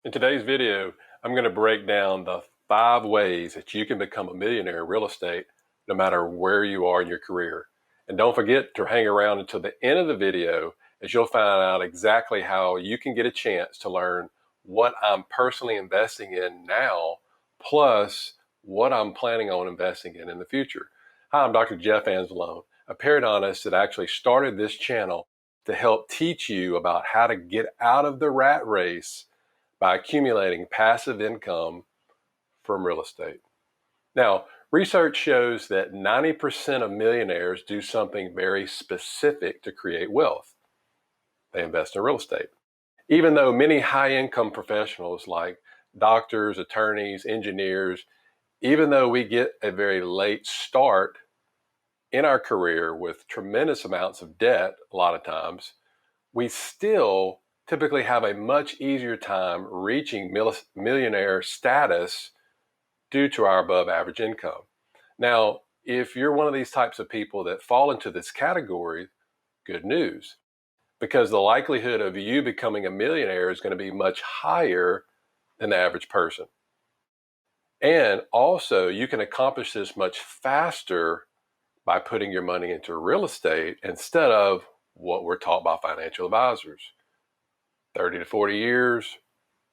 In today's video, I'm going to break down the 5 ways that you can become a millionaire in real estate no matter where you are in your career. And don't forget to hang around until the end of the video, as you'll find out exactly how you can get a chance to learn what I'm personally investing in now, plus what I'm planning on investing in the future. Hi, I'm Dr. Jeff Anzalone, a periodontist that actually started this channel to help teach you about how to get out of the rat race by accumulating passive income from real estate. Now, research shows that 90% of millionaires do something very specific to create wealth. They invest in real estate. Even though many high-income professionals like doctors, attorneys, engineers, even though we get a very late start in our career with tremendous amounts of debt, a lot of times, we still typically have a much easier time reaching millionaire status due to our above average income. Now, if you're one of these types of people that fall into this category, good news, because the likelihood of you becoming a millionaire is going to be much higher than the average person. And also, you can accomplish this much faster by putting your money into real estate instead of what we're taught by financial advisors. 30 to 40 years,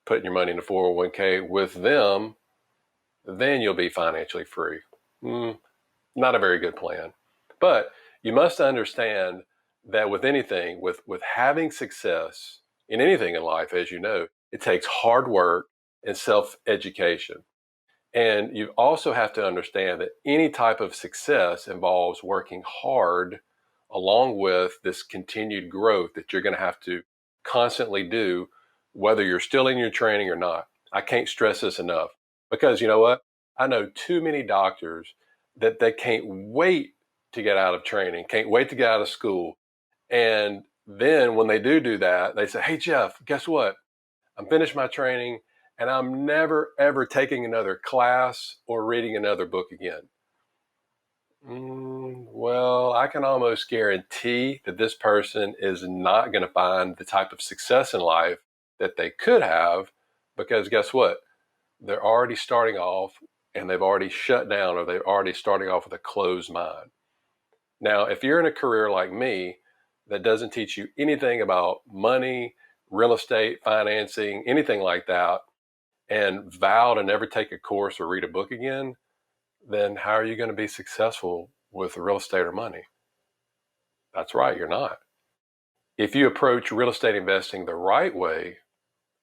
putting your money in a 401k with them, then you'll be financially free. Not a very good plan. But you must understand that with anything, with having success in anything in life, as you know, it takes hard work and self-education. And you also have to understand that any type of success involves working hard along with this continued growth that you're going to have to constantly do, whether you're still in your training or not. I can't stress this enough, because you know what? I know too many doctors that they can't wait to get out of training, can't wait to get out of school. And then when they do that, they say, hey, Jeff, guess what? I'm finished my training and I'm never, ever taking another class or reading another book again. Well, I can almost guarantee that this person is not going to find the type of success in life that they could have, because guess what? They're already starting off and they've already shut down, or they're already starting off with a closed mind. Now, if you're in a career like me that doesn't teach you anything about money, real estate, financing, anything like that, and vow to never take a course or read a book again, then how are you going to be successful with real estate or money? That's right, you're not. If you approach real estate investing the right way,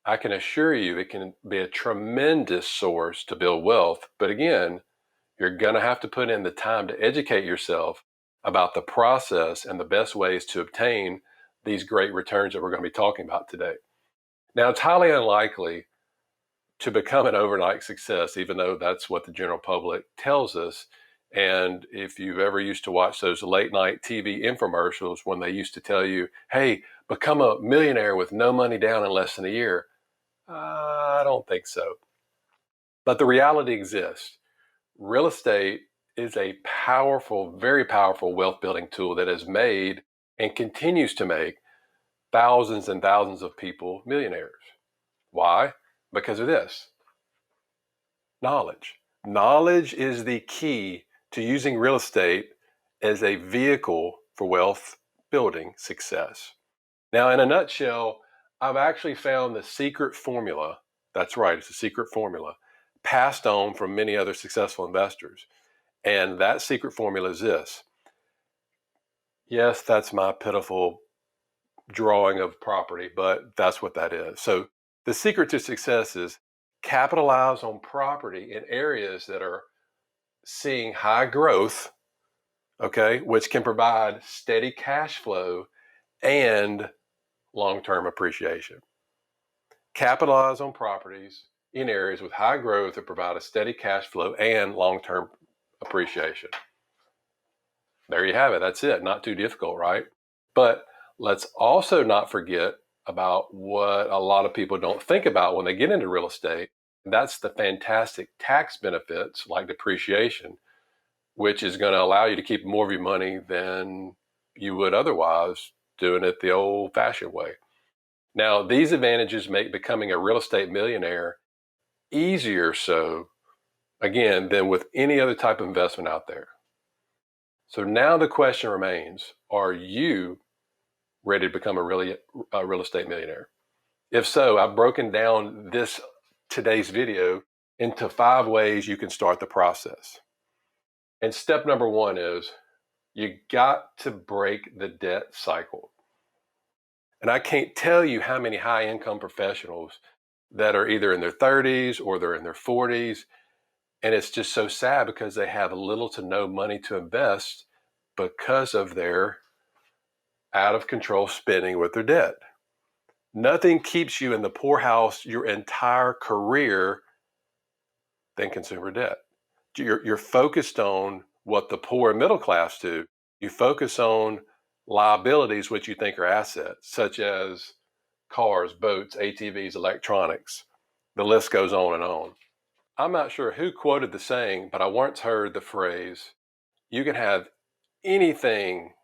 I can assure you it can be a tremendous source to build wealth. But again, you're going to have to put in the time to educate yourself about the process and the best ways to obtain these great returns that we're going to be talking about today. Now, it's highly unlikely to become an overnight success, even though that's what the general public tells us. And if you've ever used to watch those late night TV infomercials when they used to tell you, hey, become a millionaire with no money down in less than a year, I don't think so. But the reality exists. Real estate is a powerful, very powerful wealth building tool that has made and continues to make thousands and thousands of people millionaires. Why? Because of this. Knowledge. Knowledge is the key to using real estate as a vehicle for wealth building success. Now, in a nutshell, I've actually found the secret formula. That's right, it's a secret formula passed on from many other successful investors. And that secret formula is this. Yes, that's my pitiful drawing of property, but that's what that is. So the secret to success is capitalize on property in areas that are seeing high growth, okay, which can provide steady cash flow and long-term appreciation. Capitalize on properties in areas with high growth that provide a steady cash flow and long-term appreciation. There you have it. That's it. Not too difficult, right? But let's also not forget about what a lot of people don't think about when they get into real estate. That's the fantastic tax benefits like depreciation, which is going to allow you to keep more of your money than you would otherwise doing it the old-fashioned way. Now, these advantages make becoming a real estate millionaire easier so, again, than with any other type of investment out there. So now the question remains, are you ready to become a real estate millionaire? If so, I've broken down today's video into 5 ways you can start the process. And step number 1 is you got to break the debt cycle. And I can't tell you how many high income professionals that are either in their 30s or they're in their 40s. And it's just so sad because they have little to no money to invest because of their out of control spending with their debt. Nothing keeps you in the poorhouse your entire career than consumer debt. You're focused on what the poor and middle class do. You focus on liabilities which you think are assets, such as cars, boats, ATVs, electronics. The list goes on and on. I'm not sure who quoted the saying, but I once heard the phrase, you can have anything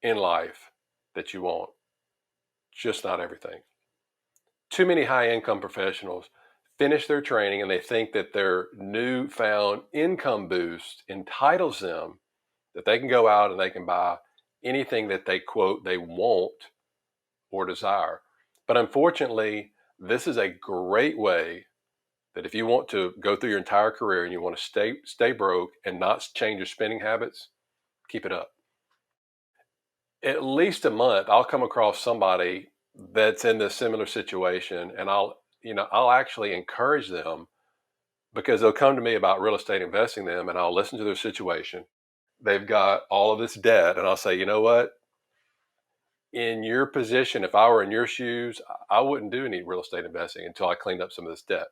in life that you want, just not everything. Too many high income professionals finish their training and they think that their newfound income boost entitles them that they can go out and they can buy anything that they quote they want or desire. But unfortunately, this is a great way that if you want to go through your entire career and you want to stay broke and not change your spending habits, keep it up. At least a month, I'll come across somebody that's in this similar situation, and I'll actually encourage them because they'll come to me about real estate investing them, and I'll listen to their situation. They've got all of this debt, and I'll say, you know what? In your position, if I were in your shoes, I wouldn't do any real estate investing until I cleaned up some of this debt.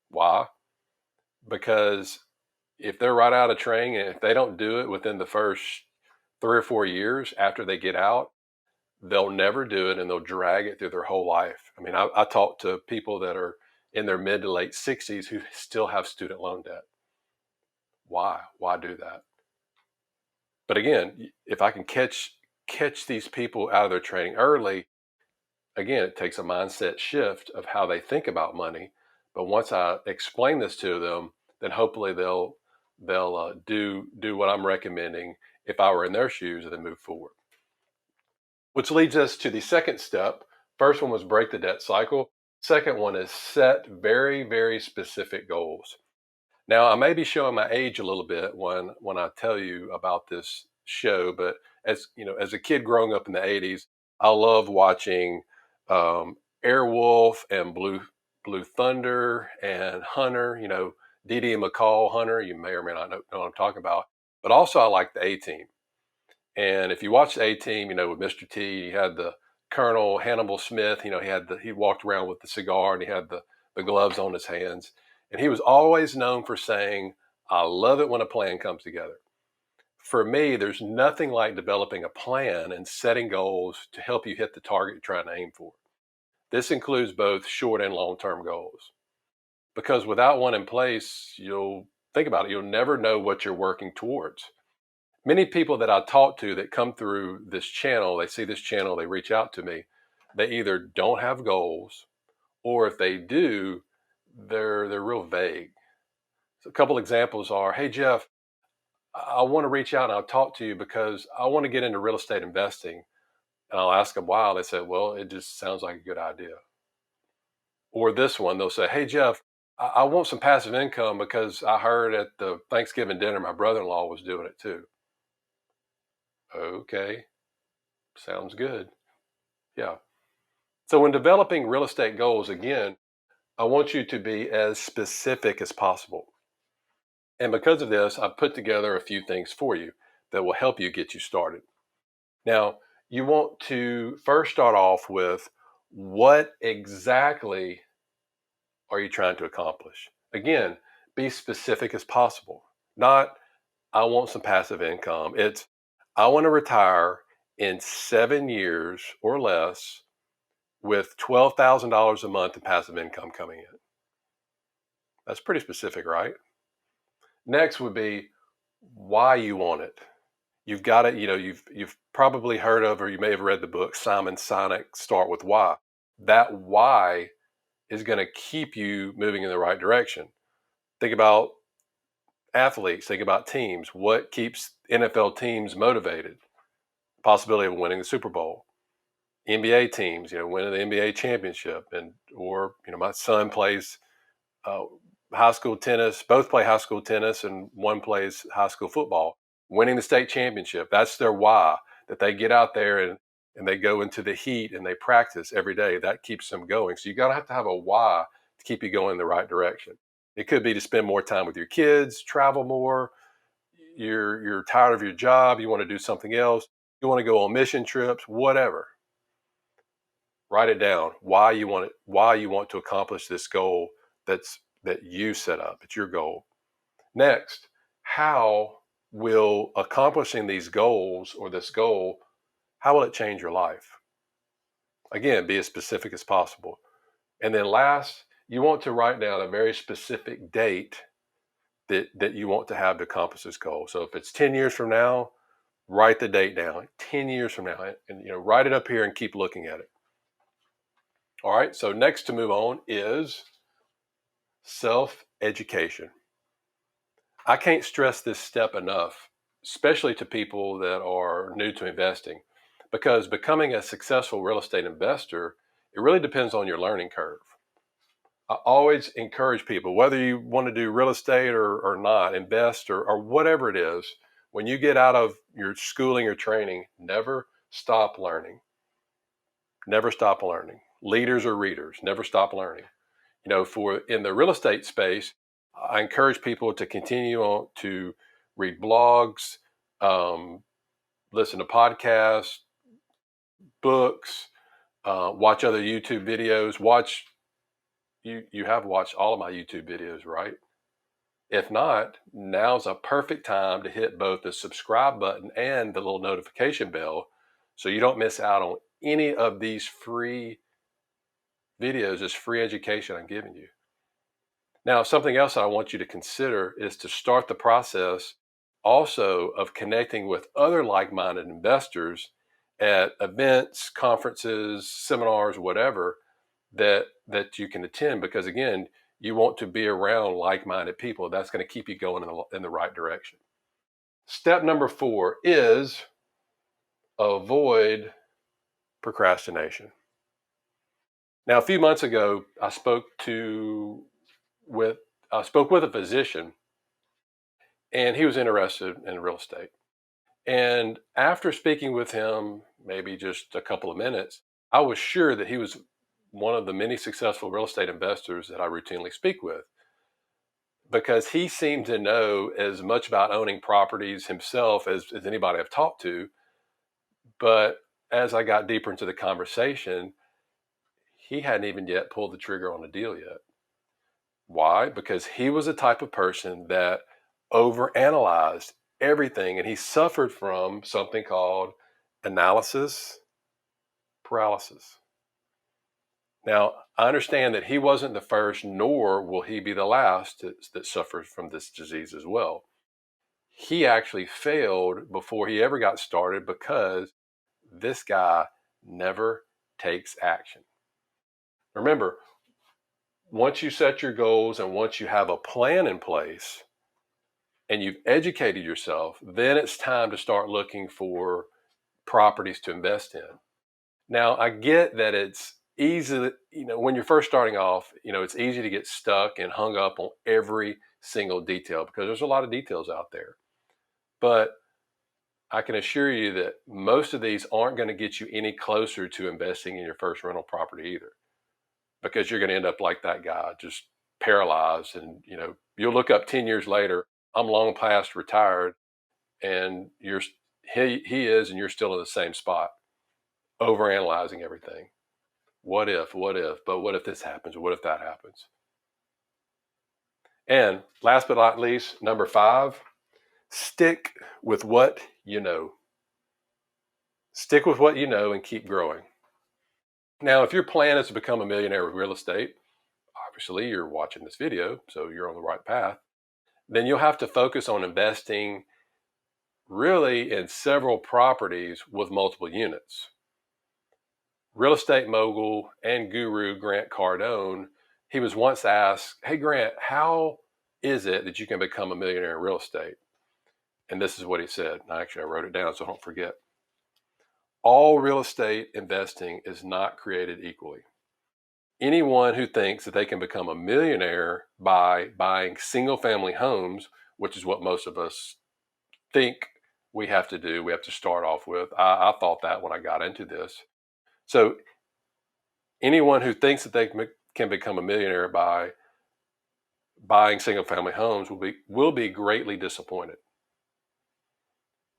Why? Because if they're right out of training and if they don't do it within the first 3 or 4 years after they get out, they'll never do it and they'll drag it through their whole life. I mean, I talk to people that are in their mid to late 60s who still have student loan debt. Why? Why do that? But again, if I can catch these people out of their training early, again, it takes a mindset shift of how they think about money. But once I explain this to them, then hopefully they'll do what I'm recommending if I were in their shoes and then move forward. Which leads us to the second step. First one was break the debt cycle. Second one is set very, very specific goals. Now, I may be showing my age a little bit when I tell you about this show, but as you know, as a kid growing up in the '80s, I love watching Airwolf and Blue Thunder and Hunter. You know, Dee Dee and McCall Hunter. You may or may not know what I'm talking about. But also, I like the A Team. And if you watch the A Team, you know, with Mr. T, you had the Colonel Hannibal Smith. You know, he walked around with the cigar and he had the gloves on his hands. And he was always known for saying, I love it when a plan comes together. For me, there's nothing like developing a plan and setting goals to help you hit the target you're trying to aim for. This includes both short and long-term goals. Because without one in place, you'll think about it, you'll never know what you're working towards. Many people that I talk to that come through this channel, they see this channel, they reach out to me, they either don't have goals, or if they do, they're real vague. So a couple examples are, hey Jeff, I want to reach out and I'll talk to you because I want to get into real estate investing. And I'll ask them why. They say, well, it just sounds like a good idea. Or this one, they'll say, hey Jeff, I want some passive income because I heard at the Thanksgiving dinner my brother-in-law was doing it too. Okay, sounds good. Yeah. So when developing real estate goals, again, I want you to be as specific as possible. And because of this, I've put together a few things for you that will help you get you started. Now, you want to first start off with what exactly are you trying to accomplish? Again, be specific as possible. Not, I want some passive income. It's, I want to retire in 7 years or less with $12,000 a month in passive income coming in. That's pretty specific, right? Next would be why you want it. You've got it, you know, you've probably heard of or you may have read the book Simon Sinek, Start with Why. That why is going to keep you moving in the right direction. Think about athletes, think about teams. What keeps NFL teams motivated? Possibility of winning the Super Bowl. NBA teams, winning the NBA championship, and or my son plays uh, high school tennis. Both play high school tennis, and one plays high school football. Winning the state championship, that's their why. That they get out there and they go into the heat and they practice every day. That keeps them going. So you gotta have to have a why to keep you going in the right direction. It could be to spend more time with your kids, travel more. You're tired of your job. You want to do something else. You want to go on mission trips, whatever. Write it down. Why you want it. Why you want to accomplish this goal that you set up. It's your goal. Next, how will accomplishing these goals or this goal, how will it change your life? Again, be as specific as possible. And then last, you want to write down a very specific date that you want to have to accomplish this goal. So if it's 10 years from now, write the date down. 10 years from now, and write it up here and keep looking at it. All right, so next to move on is self-education. I can't stress this step enough, especially to people that are new to investing, because becoming a successful real estate investor, it really depends on your learning curve. I always encourage people, whether you want to do real estate or not, invest or whatever it is, when you get out of your schooling or training, never stop learning. Never stop learning. Leaders or readers, never stop learning. For in the real estate space, I encourage people to continue on to read blogs, um, listen to podcasts, books, watch other YouTube videos. You have watched all of my YouTube videos, right? If not, now's a perfect time to hit both the subscribe button and the little notification bell so you don't miss out on any of these free videos, this free education I'm giving you. Now, something else I want you to consider is to start the process also of connecting with other like-minded investors at events, conferences, seminars, whatever that you can attend, because again, you want to be around like-minded people. That's going to keep you going in the right direction. Step number 4 is avoid procrastination. Now, a few months ago, with I spoke with a physician, and he was interested in real estate. And after speaking with him, maybe just a couple of minutes, I was sure that he was one of the many successful real estate investors that I routinely speak with, because he seemed to know as much about owning properties himself as anybody I've talked to. But as I got deeper into the conversation, he hadn't even yet pulled the trigger on a deal yet. Why? Because he was the type of person that overanalyzed everything, and he suffered from something called analysis paralysis. Now, I understand that he wasn't the first, nor will he be the last that suffers from this disease as well. He actually failed before he ever got started because this guy never takes action. Remember, once you set your goals and once you have a plan in place and you've educated yourself, then it's time to start looking for properties to invest in. Now, I get that it's easy, when you're first starting off, it's easy to get stuck and hung up on every single detail because there's a lot of details out there. But I can assure you that most of these aren't going to get you any closer to investing in your first rental property either, because you're going to end up like that guy, just paralyzed. And, you'll look up 10 years later, I'm long past retired, and he is, and you're still in the same spot, overanalyzing everything. What if, but what if this happens? What if that happens? And last but not least, number 5, stick with what you know. Stick with what you know and keep growing. Now, if your plan is to become a millionaire with real estate, obviously you're watching this video, so you're on the right path. Then you'll have to focus on investing really in several properties with multiple units. Real estate mogul and guru Grant Cardone, he was once asked, "Hey Grant, how is it that you can become a millionaire in real estate?" And this is what he said. Actually, I wrote it down so I don't forget. "All real estate investing is not created equally. Anyone who thinks that they can become a millionaire by buying single family homes, which is what most of us think we have to do, we have to start off with. I thought that when I got into this. So anyone who thinks that they can become a millionaire by buying single family homes will be greatly disappointed.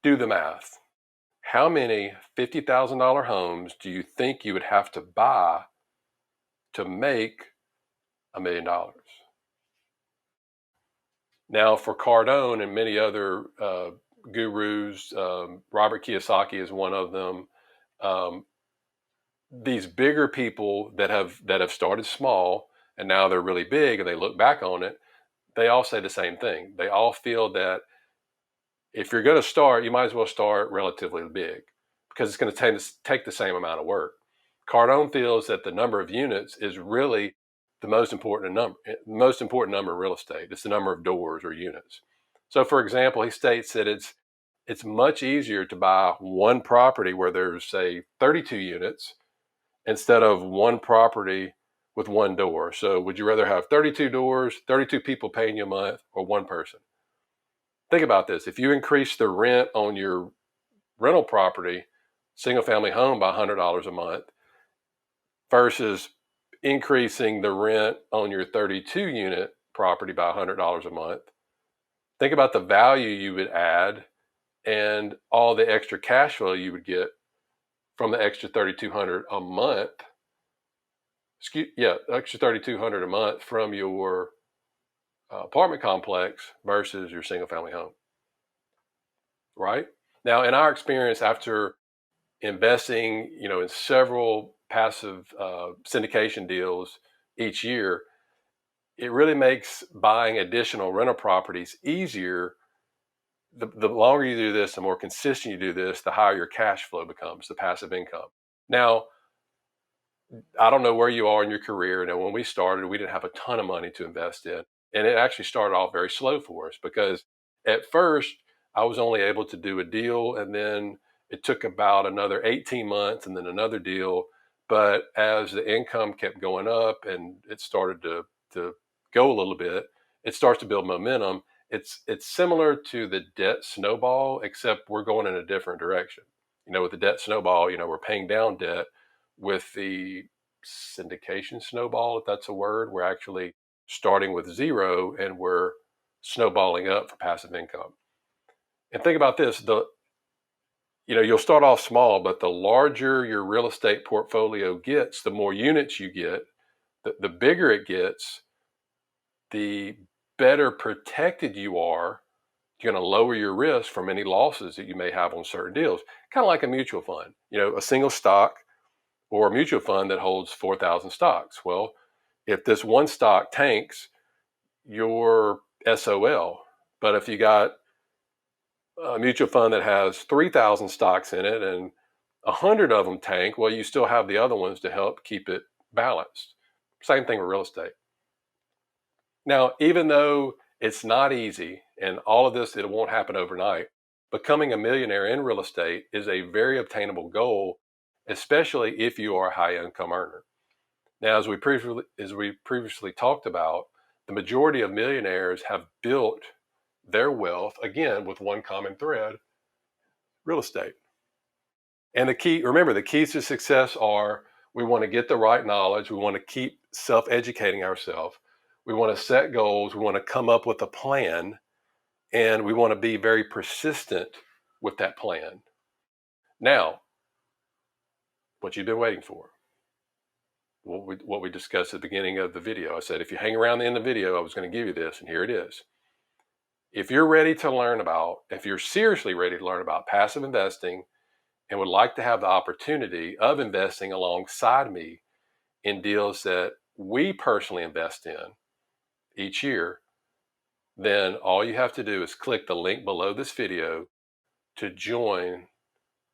Do the math. How many $50,000 homes do you think you would have to buy to make $1 million? Now, for Cardone and many other gurus, Robert Kiyosaki is one of them. Um, these bigger people that have started small and now they're really big and they look back on it, they all say the same thing. They all feel that if you're going to start, you might as well start relatively big because it's going to take the same amount of work. Cardone feels that the number of units is really the most important number in real estate. It's the number of doors or units. So, for example, he states that it's much easier to buy one property where there's, say, 32 units instead of one property with one door. So, would you rather have 32 doors, 32 people paying you a month, or one person? Think about this. If you increase the rent on your rental property, single family home, by $100 a month versus increasing the rent on your 32 unit property by $100 a month, think about the value you would add and all the extra cash flow you would get from the extra 3,200 a month. Extra 3,200 a month from your apartment complex versus your single family home, right? Now, in our experience, after investing, in several passive syndication deals each year, it really makes buying additional rental properties easier. The longer you do this, the more consistent you do this, the higher your cash flow becomes, the passive income. Now, I don't know where you are in your career. When we started, we didn't have a ton of money to invest in. And it actually started off very slow for us because at first I was only able to do a deal and then it took about another 18 months and then another deal. But as the income kept going up and it started to go a little bit, it starts to build momentum. It's similar to the debt snowball, except we're going in a different direction. With the debt snowball, we're paying down debt. With the syndication snowball, if that's a word, we're actually starting with zero and we're snowballing up for passive income. And think about this, you'll start off small, but the larger your real estate portfolio gets, the more units you get, the bigger it gets, the better protected you are. You're going to lower your risk from any losses that you may have on certain deals. Kind of like a mutual fund, a single stock or a mutual fund that holds 4,000 stocks. Well, if this one stock tanks, you're SOL. But if you got a mutual fund that has 3,000 stocks in it and 100 of them tank, well, you still have the other ones to help keep it balanced. Same thing with real estate. Now, even though it's not easy and all of this, it won't happen overnight, becoming a millionaire in real estate is a very obtainable goal, especially if you are a high income earner. Now, as we previously talked about, the majority of millionaires have built their wealth, again, with one common thread: real estate. And the keys to success are: we want to get the right knowledge. We want to keep self-educating ourselves. We want to set goals. We want to come up with a plan. And we want to be very persistent with that plan. Now, what you've been waiting for. What we discussed at the beginning of the video. I said, if you hang around the end of the video, I was going to give you this, and here it is. If you're seriously ready to learn about passive investing and would like to have the opportunity of investing alongside me in deals that we personally invest in each year, then all you have to do is click the link below this video to join.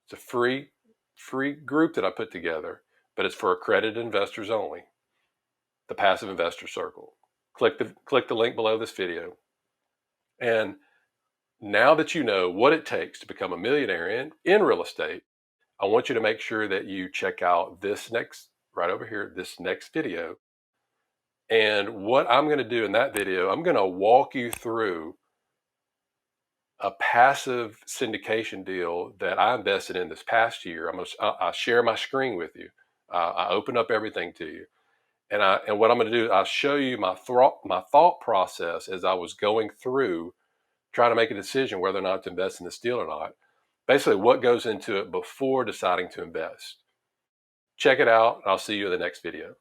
It's a free group that I put together but it's for accredited investors only, the Passive Investor Circle. Click the link below this video. And now that you know what it takes to become a millionaire in real estate, I want you to make sure that you check out this next, right over here, this next video. And what I'm going to do in that video, I'm going to walk you through a passive syndication deal that I invested in this past year. I'll share my screen with you. I open up everything to you. And what I'm going to do, I'll show you my thought process as I was going through trying to make a decision whether or not to invest in this deal or not. Basically, what goes into it before deciding to invest. Check it out. I'll see you in the next video.